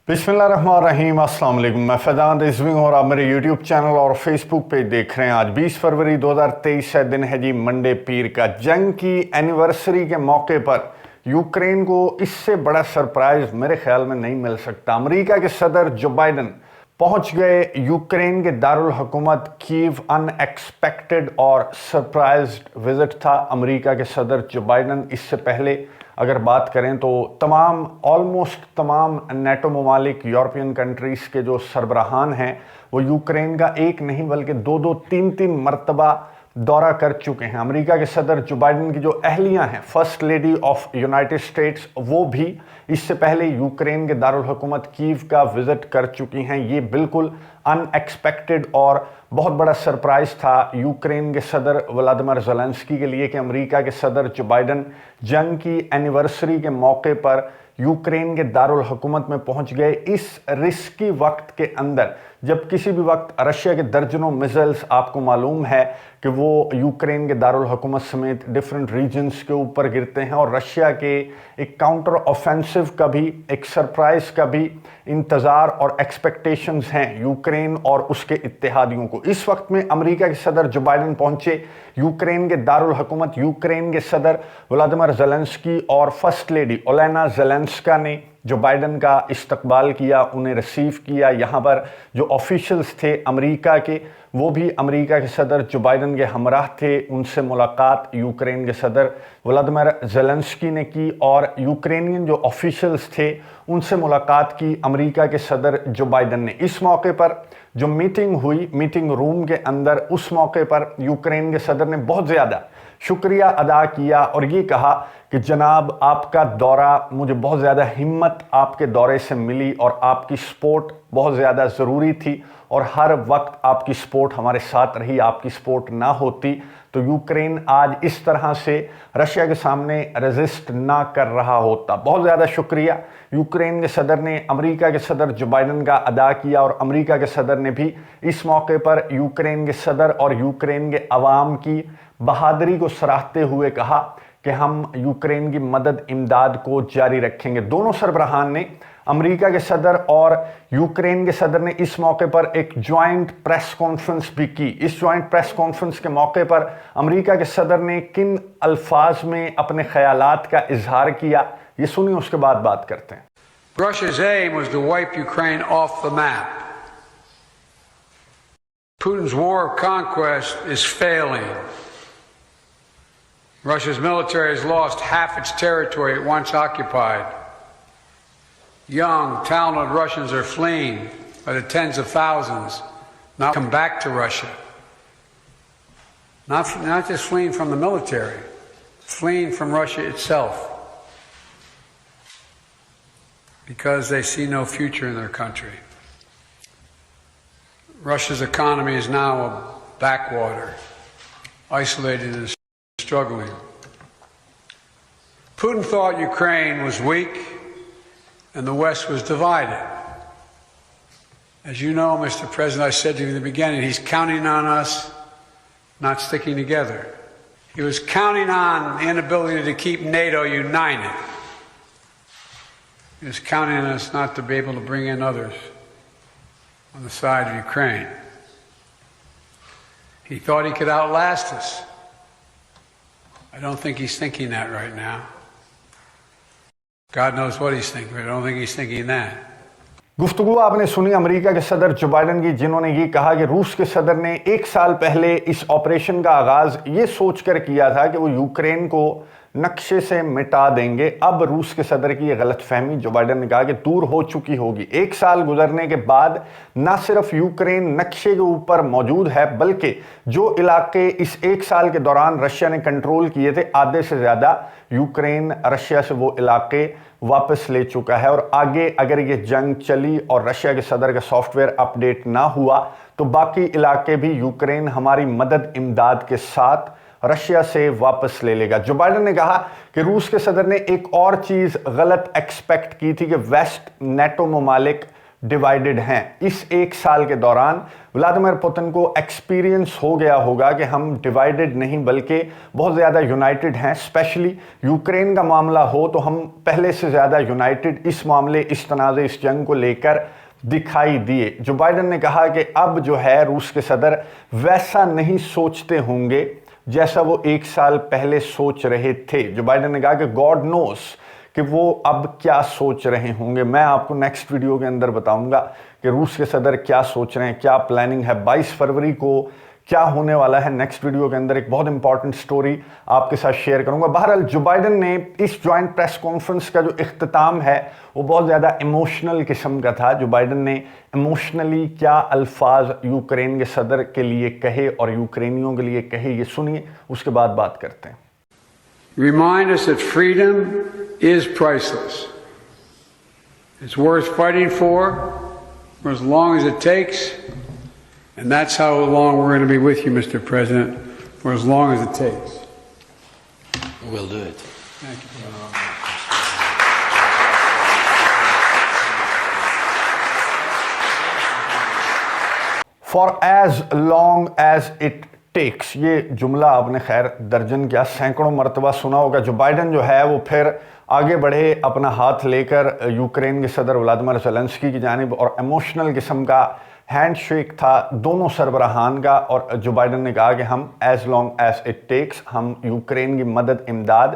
बिस्मिल्लाहिर्रहमानिर्रहीम, अस्सलाम वालेकुम। मैं फैजान रिजवी हूँ और आप मेरे यूट्यूब चैनल और फेसबुक पेज देख रहे हैं। आज 20 फरवरी 2023 है, दिन है जी मंडे पीर का। जंग की एनिवर्सरी के मौके पर यूक्रेन को इससे बड़ा सरप्राइज मेरे ख्याल में नहीं मिल सकता। अमेरिका के सदर जो बाइडन पहुंच गए यूक्रेन के दारुल हुकूमत कीव। अनएक्सपेक्टेड और सरप्राइज्ड विजिट था अमेरिका के सदर जो बाइडन। इससे पहले अगर बात करें तो ऑलमोस्ट तमाम नेटो ममालिक, यूरोपियन कंट्रीज़ के जो सरबराहान हैं वो यूक्रेन का एक नहीं बल्कि दो तीन मरतबा दौरा कर चुके हैं। अमेरिका के सदर जो बाइडन की जो अहलियां हैं, first lady of United states, वो भी इससे पहले यूक्रेन के दारुल हुकूमत कीव का विजिट कर चुकी हैं। ये बिल्कुल अनएक्सपेक्टेड और बहुत बड़ा सरप्राइज था यूक्रेन के सदर व्लादिमीर ज़ेलेंस्की के लिए कि अमेरिका के सदर जो बाइडन जंग की एनिवर्सरी के मौके पर यूक्रेन के दारुल हुकूमत में पहुंच गए। इस रिस्की वक्त के अंदर, जब किसी भी वक्त रशिया के दर्जनों मिसाइल्स, आपको मालूम है कि वो यूक्रेन के दारुल हुकूमत समेत डिफरेंट रीजन्स के ऊपर गिरते हैं और रशिया के एक काउंटर ऑफेंसिव का भी, एक सरप्राइज का भी इंतज़ार और एक्सपेक्टेशंस हैं यूक्रेन और उसके इत्तेहादियों को। इस वक्त में अमेरिका के सदर जो बाइडन पहुंचे यूक्रेन के दारुल हुकूमत। यूक्रेन के सदर व्लादिमीर ज़ेलेंस्की और फर्स्ट लेडी ओलेना ज़ेलेंस्का ने जो बाइडन का इस्तकबाल किया, उन्हें रिसीव किया। यहाँ पर जो ऑफिशियल्स थे अमेरिका के, वो भी अमेरिका के सदर जो बाइडन के हमराह थे। उनसे मुलाकात यूक्रेन के सदर व्लादिमीर ज़ेलेंस्की ने की और यूक्रेनियन जो ऑफिशियल्स थे उनसे मुलाकात की अमेरिका के सदर जो बाइडन ने। इस मौके पर जो मीटिंग हुई मीटिंग रूम के अंदर, उस मौके पर यूक्रेन के सदर ने बहुत ज़्यादा शुक्रिया अदा किया और ये कहा कि जनाब, आपका दौरा, मुझे बहुत ज़्यादा हिम्मत आपके दौरे से मिली और आपकी सपोर्ट बहुत ज़्यादा ज़रूरी थी और हर वक्त आपकी सपोर्ट हमारे साथ रही। आपकी सपोर्ट ना होती तो यूक्रेन आज इस तरह से रशिया के सामने रेजिस्ट ना कर रहा होता। बहुत ज़्यादा शुक्रिया यूक्रेन के सदर ने अमेरिका के सदर जो बाइडन का अदा किया और अमेरिका के सदर ने भी इस मौके पर यूक्रेन के सदर और यूक्रेन के अवाम की बहादुरी को सराहते हुए कहा कि हम यूक्रेन की मदद इमदाद को जारी रखेंगे। दोनों सरबराहान ने, अमेरिका के सदर और यूक्रेन के सदर ने, इस मौके पर एक ज्वाइंट प्रेस कॉन्फ्रेंस भी की। इस ज्वाइंट प्रेस कॉन्फ्रेंस के मौके पर अमेरिका के सदर ने किन अल्फाज में अपने ख्यालात का इजहार किया, ये सुनिए, उसके बाद बात करते हैं। Russia's aim was to wipe Ukraine off the map. Putin's war of conquest is failing. Russia's military has lost half its territory it once occupied. Young, talented Russians are fleeing by the tens of thousands, not come back to Russia. Not just fleeing from the military, fleeing from Russia itself, because they see no future in their country. Russia's economy is now a backwater, isolated and struggling. Putin thought Ukraine was weak and the West was divided. As you know, Mr. President, I said to you in the beginning, he's counting on us not sticking together. He was counting on the inability to keep NATO united. He was counting on us not to be able to bring in others on the side of Ukraine. He thought he could outlast us. I don't think he's thinking that right now. God knows what he's thinking, but I don't think he's thinking that. गुफ्तगू आपने सुनी America के सदर जो Biden की, जिन्होंने ये कहा कि रूस के सदर ने 1 साल पहले इस ऑपरेशन का आगाज़ ये सोचकर किया था कि वो यूक्रेन को नक्शे से मिटा देंगे। अब रूस के सदर की ये गलतफहमी जो बाइडन ने कहा कि दूर हो चुकी होगी। 1 साल गुजरने के बाद न सिर्फ यूक्रेन नक्शे के ऊपर मौजूद है, बल्कि जो इलाके इस 1 साल के दौरान रशिया ने कंट्रोल किए थे, आधे से ज़्यादा यूक्रेन रशिया से वो इलाके वापस ले चुका है। और आगे अगर ये जंग चली और रशिया के सदर का सॉफ्टवेयर अपडेट ना हुआ तो बाकी इलाके भी यूक्रेन हमारी मदद इमदाद के साथ रशिया से वापस ले लेगा। जो बाइडन ने कहा कि रूस के सदर ने एक और चीज़ गलत एक्सपेक्ट की थी कि वेस्ट नेटो ममालिक ڈیوائیڈڈ ہیں۔ اس ایک سال کے دوران ولادیمیر پوتن کو ایکسپیرینس ہو گیا ہوگا کہ ہم ڈیوائیڈڈ نہیں بلکہ بہت زیادہ یونائٹڈ ہیں۔ اسپیشلی یوکرین کا معاملہ ہو تو ہم پہلے سے زیادہ یونائٹڈ اس معاملے، اس تنازع، اس جنگ کو لے کر دکھائی دیے۔ جو بائیڈن نے کہا کہ اب جو ہے روس کے صدر ویسا نہیں سوچتے ہوں گے جیسا وہ ایک سال پہلے سوچ رہے تھے۔ جو بائیڈن نے کہا کہ گاڈ نوز کہ وہ اب کیا سوچ رہے ہوں گے۔ میں آپ کو نیکسٹ ویڈیو کے اندر بتاؤں گا کہ روس کے صدر کیا سوچ رہے ہیں، کیا پلاننگ ہے، 22 فروری کو کیا ہونے والا ہے۔ نیکسٹ ویڈیو کے اندر ایک بہت امپورٹنٹ سٹوری آپ کے ساتھ شیئر کروں گا۔ بہرحال جو بائیڈن نے اس جوائنٹ پریس کانفرنس کا جو اختتام ہے وہ بہت زیادہ ایموشنل قسم کا تھا۔ جو بائیڈن نے ایموشنلی کیا الفاظ یوکرین کے صدر کے لیے کہے اور یوکرینیوں کے لیے کہے، یہ سنیے، اس کے بعد بات کرتے ہیں۔ Remind us that freedom is priceless. It's worth fighting for as long as it takes. And that's how long we're going to be with you, Mr. President, for as long as it takes. We'll do it. Thank you. For as long as it takes، یہ جملہ آپ نے خیر درجن کیا سینکڑوں مرتبہ سنا ہوگا۔ جو بائیڈن جو ہے وہ پھر آگے بڑھے اپنا ہاتھ لے کر یوکرین کے صدر ولادیمیر زیلنسکی کی جانب، اور ایموشنل قسم کا ہینڈ شیک تھا دونوں سربراہان کا، اور جو بائیڈن نے کہا کہ ہم as long as it takes, ہم یوکرین کی مدد امداد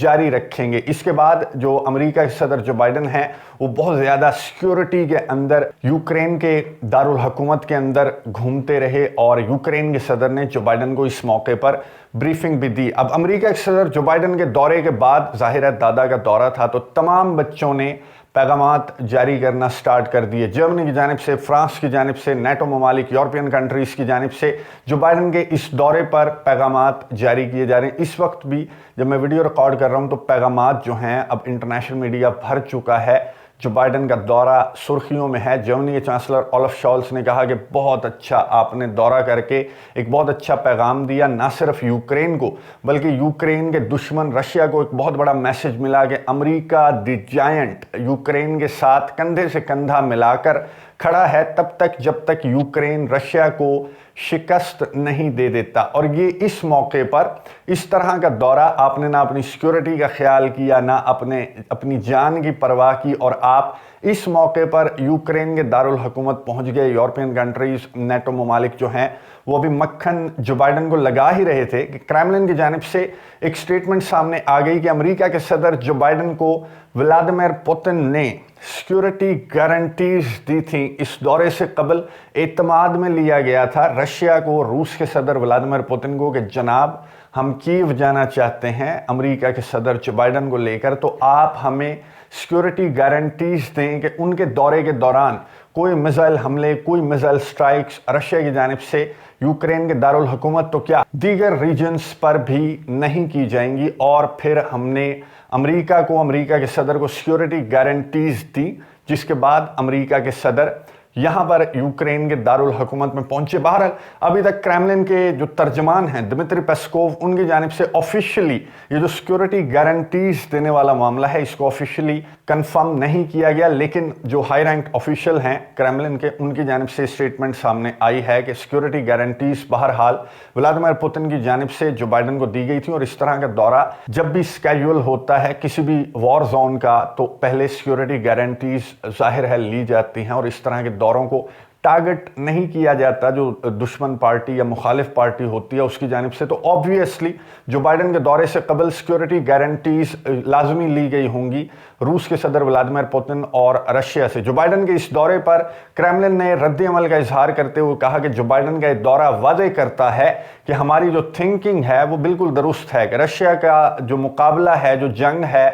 جاری رکھیں گے۔ اس کے بعد جو امریکہ کے صدر جو بائیڈن ہیں وہ بہت زیادہ سیکیورٹی کے اندر یوکرین کے دارالحکومت کے اندر گھومتے رہے، اور یوکرین کے صدر نے جو بائیڈن کو اس موقع پر بریفنگ بھی دی۔ اب امریکہ کے صدر جو بائیڈن کے دورے کے بعد، ظاہر ہے دادا کا دورہ تھا، تو تمام بچوں نے پیغامات جاری کرنا سٹارٹ کر دیے۔ جرمنی کی جانب سے، فرانس کی جانب سے، نیٹو ممالک، یورپین کنٹریز کی جانب سے جو بائیڈن کے اس دورے پر پیغامات جاری کیے جا رہے ہیں۔ اس وقت بھی جب میں ویڈیو ریکارڈ کر رہا ہوں تو پیغامات جو ہیں اب انٹرنیشنل میڈیا بھر چکا ہے۔ جو بائیڈن کا دورہ سرخیوں میں ہے۔ جرمنی کے چانسلر اولف شالز نے کہا کہ بہت اچھا آپ نے دورہ کر کے ایک بہت اچھا پیغام دیا، نہ صرف یوکرین کو بلکہ یوکرین کے دشمن رشیا کو ایک بہت بڑا میسج ملا کہ امریکہ دی جائنٹ یوکرین کے ساتھ کندھے سے کندھا ملا کر کھڑا ہے تب تک جب تک یوکرین رشیا کو شکست نہیں دے دیتا۔ اور یہ اس موقع پر اس طرح کا دورہ آپ نے نہ اپنی سیکیورٹی کا خیال کیا، نہ اپنی جان کی پرواہ کی، اور آپ اس موقع پر یوکرین کے دارالحکومت پہنچ گئے۔ یورپین کنٹریز، نیٹو ممالک جو ہیں وہ ابھی مکھن جو بائیڈن کو لگا ہی رہے تھے کہ کریملن کی جانب سے ایک سٹیٹمنٹ سامنے آ گئی کہ امریکہ کے صدر جو بائیڈن کو ولادیمیر پوتن نے سیکیورٹی گارنٹیز دی تھیں۔ اس دورے سے قبل اعتماد میں لیا گیا تھا رشیا کو، روس کے صدر ولادیمیر پوتن کو، کہ جناب ہم کیو جانا چاہتے ہیں امریکہ کے صدر جو بائیڈن کو لے کر، تو آپ ہمیں سیکیورٹی گارنٹیز دیں کہ ان کے دورے کے دوران کوئی میزائل حملے، کوئی میزائل سٹرائکس رشیا کی جانب سے یوکرین کے دارالحکومت تو کیا دیگر ریجنز پر بھی نہیں کی جائیں گی۔ اور پھر ہم نے امریکہ کے صدر کو سیکیورٹی گارنٹیز دی، جس کے بعد امریکہ کے صدر یہاں پر یوکرین کے دارالحکومت میں پہنچے۔ بہرحال ابھی تک کریملن کے جو ترجمان ہیں دمتری پیسکوف، ان کی جانب سے آفیشلی یہ جو سیکیورٹی گارنٹیز دینے والا معاملہ ہے اس کو آفیشلی کنفرم نہیں کیا گیا، لیکن جو ہائی رینک آفیشل ہیں کریملن کے، ان کی جانب سے اسٹیٹمنٹ سامنے آئی ہے کہ سیکیورٹی گارنٹیز بہرحال ولادیمیر پوتن کی جانب سے جو بائیڈن کو دی گئی تھی۔ اور اس طرح کا دورہ جب بھی اسکیجول ہوتا ہے کسی بھی وار زون کا تو پہلے سیکیورٹی گارنٹیز ظاہر ہے لی جاتی ہیں، اور اس طرح کے دوروں کو ٹارگٹ نہیں کیا جاتا جو دشمن پارٹی یا مخالف پارٹی ہوتی ہے اس کی جانب سے۔ تو آبویسلی جو بائیڈن کے دورے سے قبل سیکیورٹی گارنٹیز لازمی لی گئی ہوں گی روس کے صدر ولادیمیر پوتن اور رشیا سے۔ جو بائیڈن کے اس دورے پر کریملن نے رد عمل کا اظہار کرتے ہوئے کہا کہ جو بائیڈن کا یہ دورہ واضح کرتا ہے کہ ہماری جو تھنکنگ ہے وہ بالکل درست ہے، کہ رشیا کا جو مقابلہ ہے، جو جنگ ہے،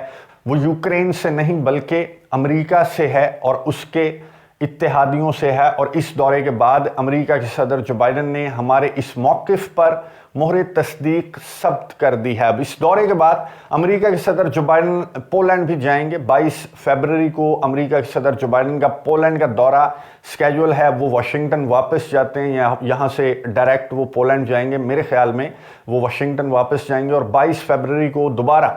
وہ یوکرین سے نہیں بلکہ امریکہ سے ہے اور اس کے اتحادیوں سے ہے۔ اور اس دورے کے بعد امریکہ کے صدر جو بائیڈن نے ہمارے اس موقف پر مہر تصدیق ثبت کر دی ہے۔ اب اس دورے کے بعد امریکہ کے صدر جو بائیڈن پولینڈ بھی جائیں گے۔ 22 فروری کو امریکہ کے صدر جو بائیڈن کا پولینڈ کا دورہ سکیجول ہے، وہ واشنگٹن واپس جاتے ہیں، یہاں سے ڈائریکٹ وہ پولینڈ جائیں گے۔ میرے خیال میں وہ واشنگٹن واپس جائیں گے، اور 22 فروری کو دوبارہ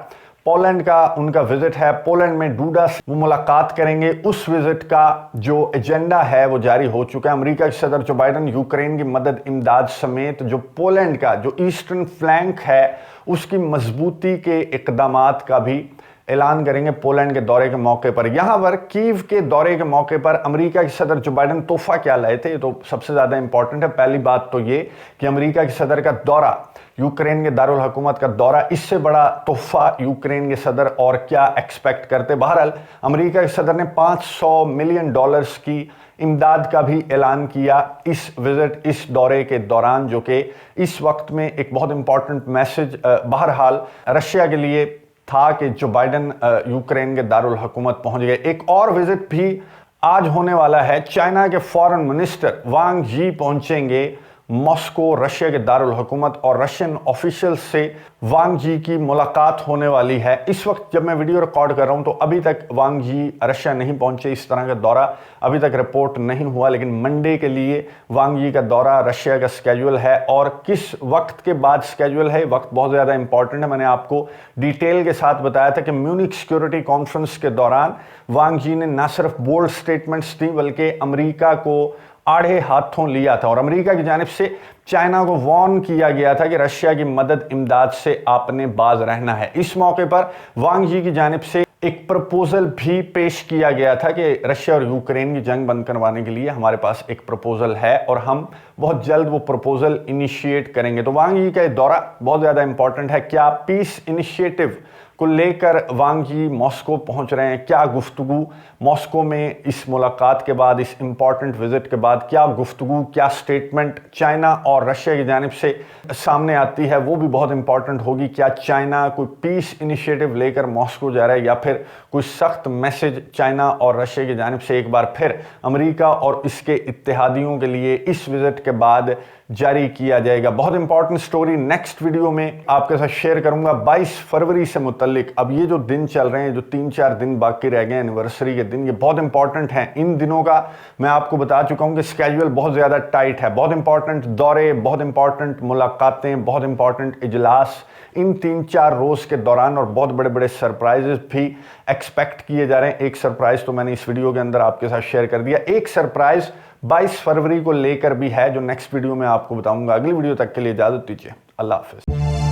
पोलैंड का उनका विजिट है, पोलैंड में डूडा से वो मुलाकात करेंगे। उस विजिट का जो एजेंडा है वो जारी हो चुका है। अमेरिका के सदर जो बाइडन यूक्रेन की मदद इमदाद समेत जो पोलैंड का जो ईस्टर्न फ्लैंक है उसकी मजबूती के इकदामात का भी ऐलान करेंगे पोलैंड के दौरे के मौके पर। यहां पर कीव के दौरे के मौके पर अमेरिका के सदर जो बाइडन तोहफा क्या लाए थे, ये तो सबसे ज्यादा इंपॉर्टेंट है। पहली बात तो ये कि अमेरिका के सदर का दौरा, यूक्रेन के दारुल हुकूमत का दौरा, इससे बड़ा तोहफा यूक्रेन के सदर और क्या एक्सपेक्ट करते। बहरहाल अमेरिका के सदर ने $500 मिलियन की इमदाद का भी ऐलान किया इस विजिट, इस दौरे के दौरान, जो कि इस वक्त में एक बहुत इंपॉर्टेंट मैसेज बहरहाल रशिया के लिए था कि जो बाइडन यूक्रेन के दारुल हुकूमत पहुंच गए। एक और विजिट भी आज होने वाला है। चाइना के फॉरेन मिनिस्टर वांग यी पहुंचेंगे मॉस्को, रशिया के दारुल हुकूमत, और रशियन ऑफिशियल्स से वांग यी की मुलाकात होने वाली है। इस वक्त जब मैं वीडियो रिकॉर्ड कर रहा हूं तो अभी तक वांग यी रशिया नहीं पहुंचे, इस तरह का दौरा अभी तक रिपोर्ट नहीं हुआ, लेकिन मंडे के लिए वांग यी का दौरा रशिया का स्केड्यूल है। और किस वक्त के बाद स्केड्यूल है, वक्त बहुत ज़्यादा इंपॉर्टेंट है। मैंने आपको डिटेल के साथ बताया था कि म्यूनिक सिक्योरिटी कॉन्फ्रेंस के दौरान वांग यी ने न सिर्फ बोल्ड स्टेटमेंट्स दी बल्कि अमेरिका को आड़े हाथों लिया था, और अमेरिका की जानिब से चाइना को वार्न किया गया था कि रशिया की मदद इमदाद से आपने बाज रहना है। इस मौके पर वांग यी की जानिब से एक प्रपोजल भी पेश किया गया था कि रशिया और यूक्रेन की जंग बंद करवाने के लिए हमारे पास एक प्रपोजल है और हम बहुत जल्द वो प्रपोजल इनिशिएट करेंगे। तो वांग यी का दौरा बहुत ज़्यादा इंपॉर्टेंट है। क्या पीस इनिशिएटिव को लेकर वांग यी मॉस्को पहुंच रहे हैं, क्या गुफ्तगू मॉस्को में इस मुलाकात के बाद, इस इंपॉर्टेंट विजिट के बाद क्या गुफ्तगू, क्या स्टेटमेंट चाइना और रशिया की जानिब से सामने आती है, वो भी बहुत इंपॉर्टेंट होगी। क्या चाइना कोई पीस इनिशिएटिव लेकर मॉस्को जा रहा है या फिर कोई सख्त मैसेज चाइना और रशिया की जानिब से एक बार फिर अमेरिका और इसके इत्तेहादियों के लिए इस विजिट के बाद जारी किया जाएगा। बहुत इंपॉर्टेंट स्टोरी नेक्स्ट वीडियो में आपके साथ शेयर करूंगा 22 फरवरी से मुतल्लिक। अब ये जो दिन चल रहे हैं, जो 3-4 दिन बाकी रह गए एनिवर्सरी के दिन, ये बहुत इंपॉर्टेंट हैं। इन दिनों का मैं आपको बता चुका हूं कि स्केड्यूल बहुत ज़्यादा टाइट है। बहुत इंपॉर्टेंट दौरे, बहुत इंपॉर्टेंट मुलाकातें, बहुत इंपॉर्टेंट इजलास इन 3-4 रोज़ के दौरान, और बहुत बड़े बड़े सरप्राइजेस भी एक्सपेक्ट किए जा रहे हैं। एक सरप्राइज तो मैंने इस वीडियो के अंदर आपके साथ शेयर कर दिया, एक सरप्राइज 22 फरवरी को लेकर भी है जो नेक्स्ट वीडियो में आपको बताऊंगा। अगली वीडियो तक के लिए इजाजत दीजिए। अल्लाह हाफिज।